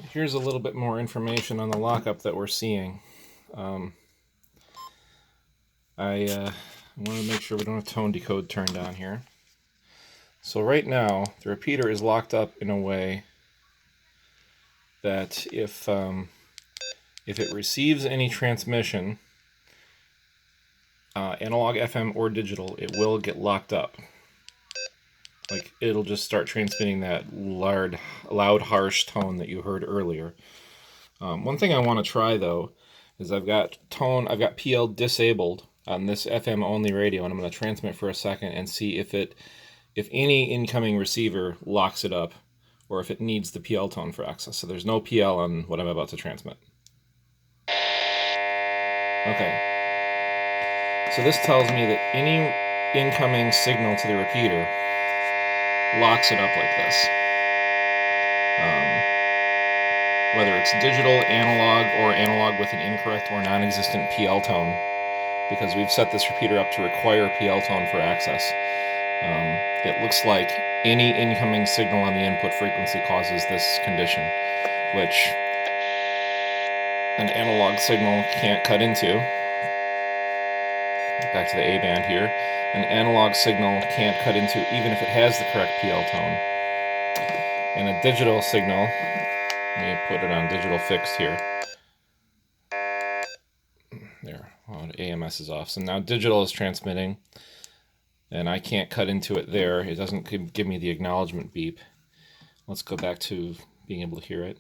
Here's a little bit more information on the lockup that we're seeing. I want to make sure we don't have tone decode turned on here. So right now, the repeater is locked up in a way that if it receives any transmission, analog, FM, or digital, it will get locked up. Like, it'll just start transmitting that loud, harsh tone that you heard earlier. One thing I want to try, though, is I've got PL disabled on this FM only radio, and I'm going to transmit for a second and see if any incoming receiver locks it up, or if it needs the PL tone for access. So there's no PL on what I'm about to transmit. Okay. So this tells me that any incoming signal to the repeater locks it up like this. Whether it's digital, analog, or analog with an incorrect or non-existent PL tone, because we've set this repeater up to require PL tone for access. It looks like any incoming signal on the input frequency causes this condition, which an analog signal can't cut into. Back to the A band here. An analog signal can't cut into even if it has the correct PL tone. And a digital signal, let me put it on digital fixed here. There, oh, the AMS is off. So now digital is transmitting, and I can't cut into it there. It doesn't give me the acknowledgement beep. Let's go back to being able to hear it.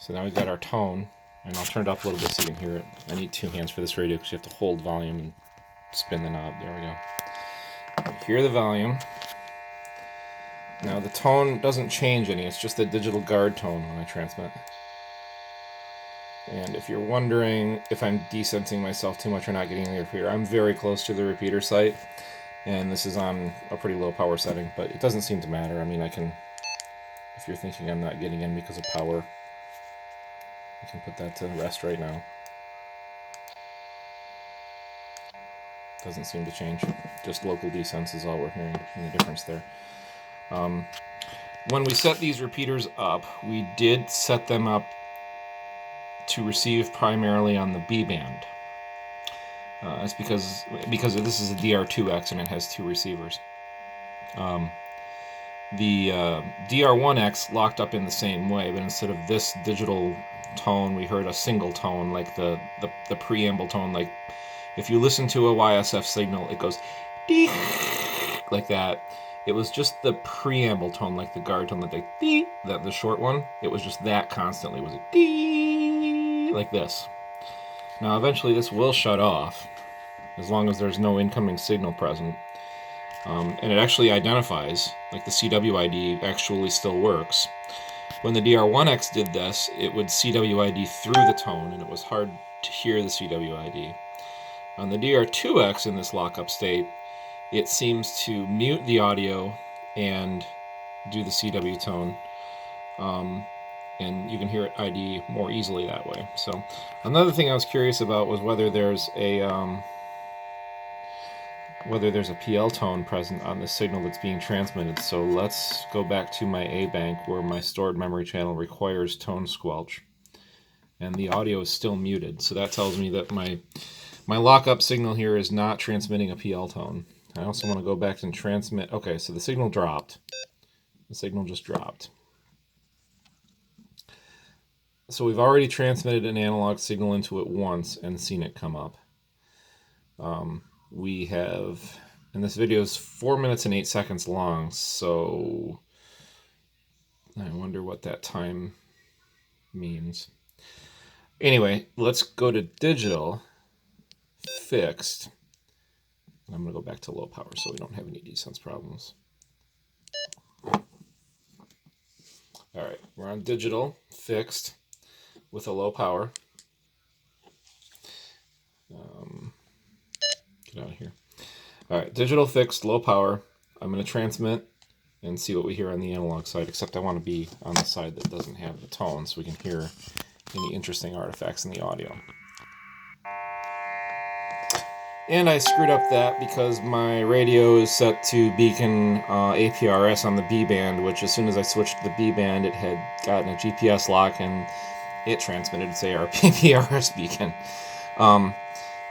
So now we've got our tone, and I'll turn it up a little bit so you can hear it. I need 2 hands for this radio because you have to hold volume and spin the knob. There we go. Hear the volume. Now the tone doesn't change any, it's just the digital guard tone when I transmit. And if you're wondering if I'm desensing myself too much or not getting the repeater, I'm very close to the repeater site, and this is on a pretty low power setting, but it doesn't seem to matter. I mean, I can, if you're thinking I'm not getting in because of power, I can put that to rest right now. Doesn't seem to change. Just local desense is all we're hearing, and the difference there. When we set these repeaters up, we did set them up to receive primarily on the B band. It's because this is a DR-2X and it has 2 receivers. The DR-1X locked up in the same way, but instead of this digital tone, we heard a single tone, like the preamble tone. Like if you listen to a YSF signal, it goes dee like that. It was just the preamble tone, like the guard tone, that the short one. It was just that constantly. It was a dee like this. Now eventually this will shut off as long as there's no incoming signal present. And it actually identifies, like the CWID actually still works. When the DR-1X did this, it would CWID through the tone, and it was hard to hear the CWID. On the DR-2X in this lockup state, it seems to mute the audio and do the CW tone, and you can hear it ID more easily that way. So another thing I was curious about was whether there's a PL tone present on the signal that's being transmitted. So let's go back to my A bank where my stored memory channel requires tone squelch, and the audio is still muted. So that tells me that my lockup signal here is not transmitting a PL tone. I also want to go back and transmit. Okay, so the signal dropped. The signal just dropped. So we've already transmitted an analog signal into it once and seen it come up. We have, and this video is 4 minutes and 8 seconds long, so I wonder what that time means. Anyway, let's go to digital, fixed. I'm going to go back to low power so we don't have any desense problems. All right, we're on digital, fixed, with a low power. Get out of here. All right, digital, fixed, low power. I'm going to transmit and see what we hear on the analog side, except I want to be on the side that doesn't have the tone so we can hear any interesting artifacts in the audio. And I screwed up that because my radio is set to beacon APRS on the B band, which as soon as I switched to the B band, it had gotten a GPS lock and it transmitted its APRS beacon.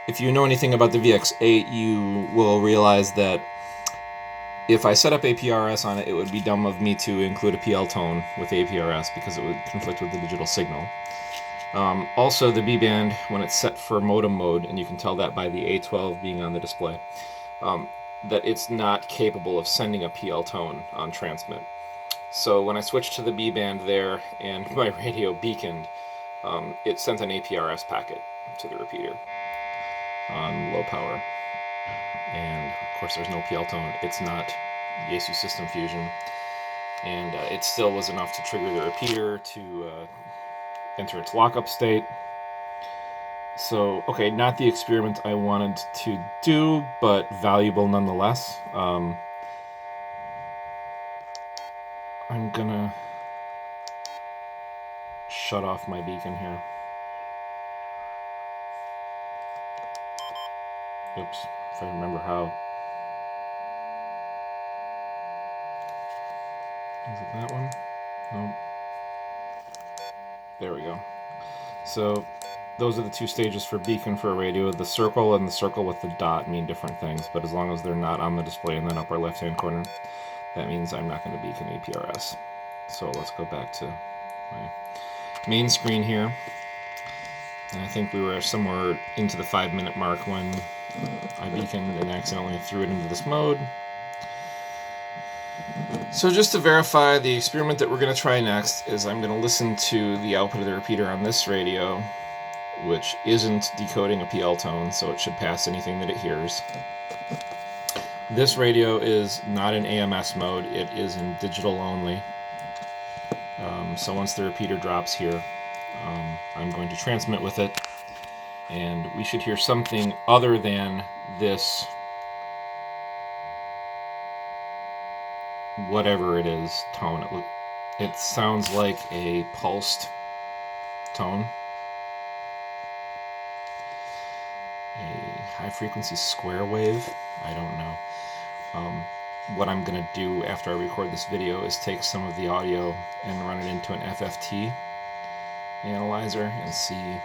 If you know anything about the VX8, you will realize that if I set up APRS on it, it would be dumb of me to include a PL tone with APRS because it would conflict with the digital signal. Also, the B band, when it's set for modem mode, and you can tell that by the A12 being on the display, that it's not capable of sending a PL tone on transmit. So when I switched to the B band there and my radio beaconed, it sent an APRS packet to the repeater on low power. And of course there's no PL tone. It's not Yaesu system fusion. And it still was enough to trigger the repeater to enter its lockup state. So, okay, not the experiment I wanted to do, but valuable nonetheless. I'm gonna shut off my beacon here. Oops, if I remember how. Is it that one? Nope. There we go. So those are the two stages for beacon for a radio. The circle and the circle with the dot mean different things, but as long as they're not on the display in that upper left-hand corner, that means I'm not going to beacon APRS. So let's go back to my main screen here. And I think we were somewhere into the 5-minute mark when I beaconed and accidentally threw it into this mode. So just to verify, the experiment that we're going to try next is I'm going to listen to the output of the repeater on this radio, which isn't decoding a PL tone, so it should pass anything that it hears. This radio is not in AMS mode, it is in digital only. So once the repeater drops here, I'm going to transmit with it, and we should hear something other than this whatever it is tone. It sounds like a pulsed tone, a high frequency square wave. I don't know. What I'm gonna do after I record this video is take some of the audio and run it into an FFT analyzer and see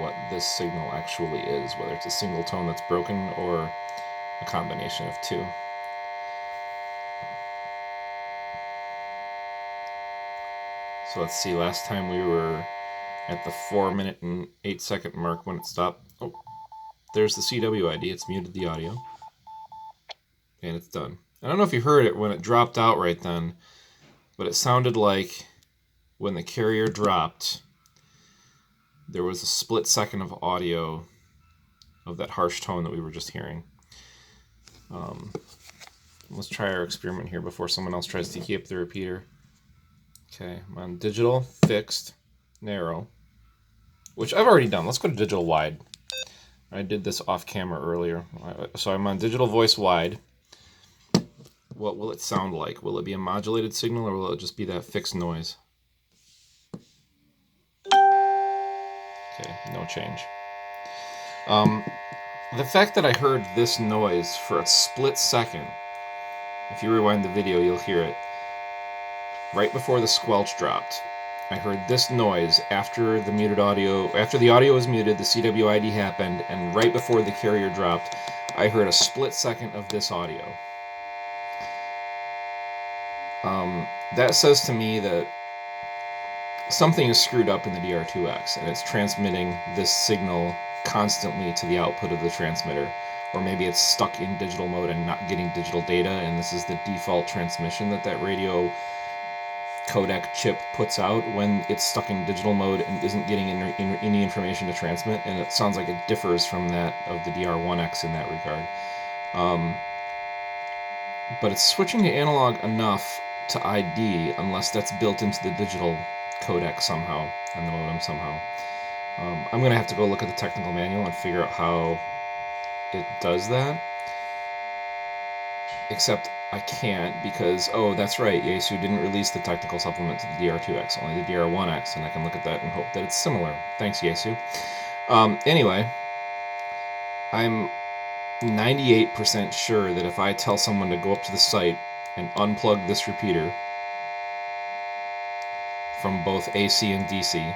what this signal actually is, whether it's a single tone that's broken or a combination of two. So let's see, last time we were at the 4-minute and 8-second mark when it stopped. Oh, there's the CW ID, it's muted the audio. And it's done. I don't know if you heard it when it dropped out right then, but it sounded like when the carrier dropped, there was a split second of audio of that harsh tone that we were just hearing. Let's try our experiment here before someone else tries to key up the repeater. Okay, I'm on digital, fixed, narrow, which I've already done. Let's go to digital wide. I did this off camera earlier. So I'm on digital voice wide. What will it sound like? Will it be a modulated signal or will it just be that fixed noise? Okay, no change. The fact that I heard this noise for a split second, if you rewind the video, you'll hear it. Right before the squelch dropped, I heard this noise after the muted audio. After the audio was muted, the CWID happened, and right before the carrier dropped, I heard a split second of this audio. That says to me that something is screwed up in the DR-2X, and it's transmitting this signal constantly to the output of the transmitter. Or maybe it's stuck in digital mode and not getting digital data, and this is the default transmission that radio codec chip puts out when it's stuck in digital mode and isn't getting any information to transmit, and it sounds like it differs from that of the DR-1X in that regard. But it's switching to analog enough to ID, unless that's built into the digital codec somehow, and the modem somehow. I'm going to have to go look at the technical manual and figure out how it does that. Except I can't because, oh, that's right, Yaesu didn't release the technical supplement to the DR-2X, only the DR-1X, and I can look at that and hope that it's similar. Thanks, Yaesu. Anyway, I'm 98% sure that if I tell someone to go up to the site and unplug this repeater from both AC and DC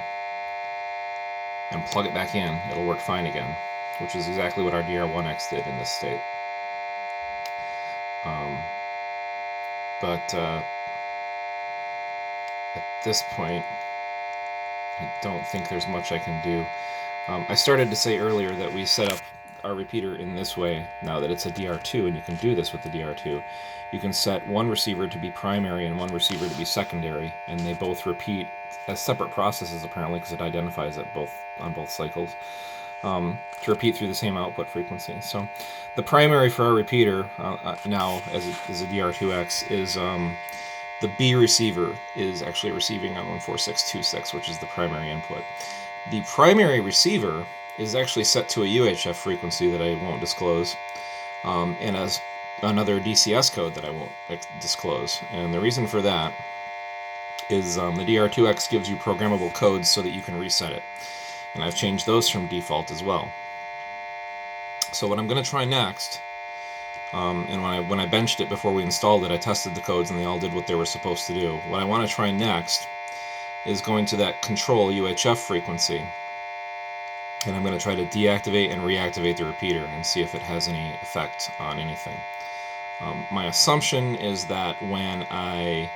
and plug it back in, it'll work fine again, which is exactly what our DR-1X did in this state. But at this point, I don't think there's much I can do. I started to say earlier that we set up our repeater in this way now that it's a DR2, and you can do this with the DR2. You can set one receiver to be primary and one receiver to be secondary, and they both repeat as separate processes apparently because it identifies it both on both cycles to repeat through the same output frequency. So the primary for our repeater now as a DR2X is the B receiver is actually receiving on 14626, which is the primary input. The primary receiver is actually set to a UHF frequency that I won't disclose, and as another DCS code that I won't disclose. And the reason for that is the DR2X gives you programmable codes so that you can reset it. And I've changed those from default as well. So what I'm going to try next, and when I benched it before we installed it, I tested the codes and they all did what they were supposed to do. What I want to try next is going to that control UHF frequency, and I'm going to try to deactivate and reactivate the repeater and see if it has any effect on anything. My assumption is that when I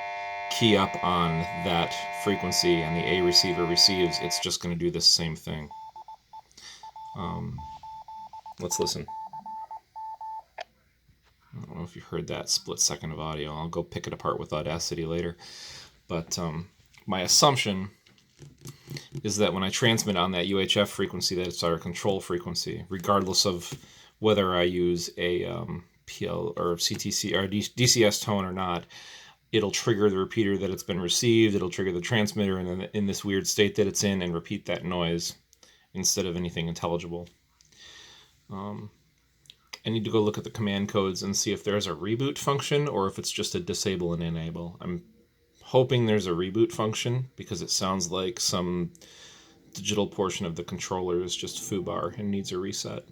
key up on that frequency and the A receiver receives, it's just going to do this same thing. Let's listen. I don't know if you heard that split second of audio. I'll go pick it apart with Audacity later. But my assumption is that when I transmit on that UHF frequency, that it's our control frequency, regardless of whether I use a PL or CTC or DCS tone or not, it'll trigger the repeater that it's been received, it'll trigger the transmitter and in this weird state that it's in and repeat that noise instead of anything intelligible. I need to go look at the command codes and see if there's a reboot function or if it's just a disable and enable. I'm hoping there's a reboot function because it sounds like some digital portion of the controller is just foobar and needs a reset.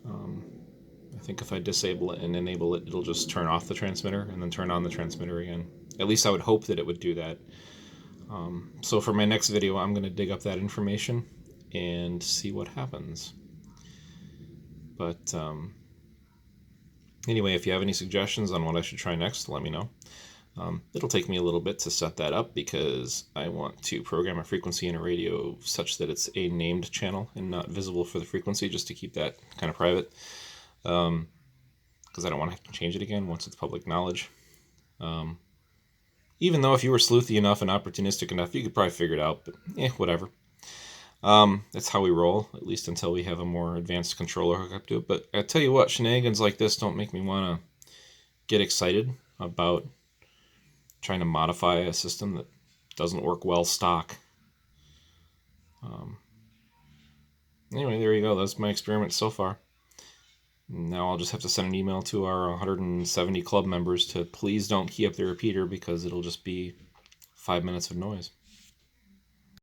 I think if I disable it and enable it, it'll just turn off the transmitter and then turn on the transmitter again. At least I would hope that it would do that. So for my next video, I'm going to dig up that information and see what happens. But anyway, if you have any suggestions on what I should try next, let me know. It'll take me a little bit to set that up because I want to program a frequency in a radio such that it's a named channel and not visible for the frequency, just to keep that kind of private. Because I don't want to have to change it again once it's public knowledge. Even though if you were sleuthy enough and opportunistic enough, you could probably figure it out, but whatever. That's how we roll, at least until we have a more advanced controller hook up to it. But I tell you what, shenanigans like this don't make me want to get excited about trying to modify a system that doesn't work well stock. Anyway, there you go. That's my experiment so far. Now I'll just have to send an email to our 170 club members to please don't key up the repeater because it'll just be 5 minutes of noise.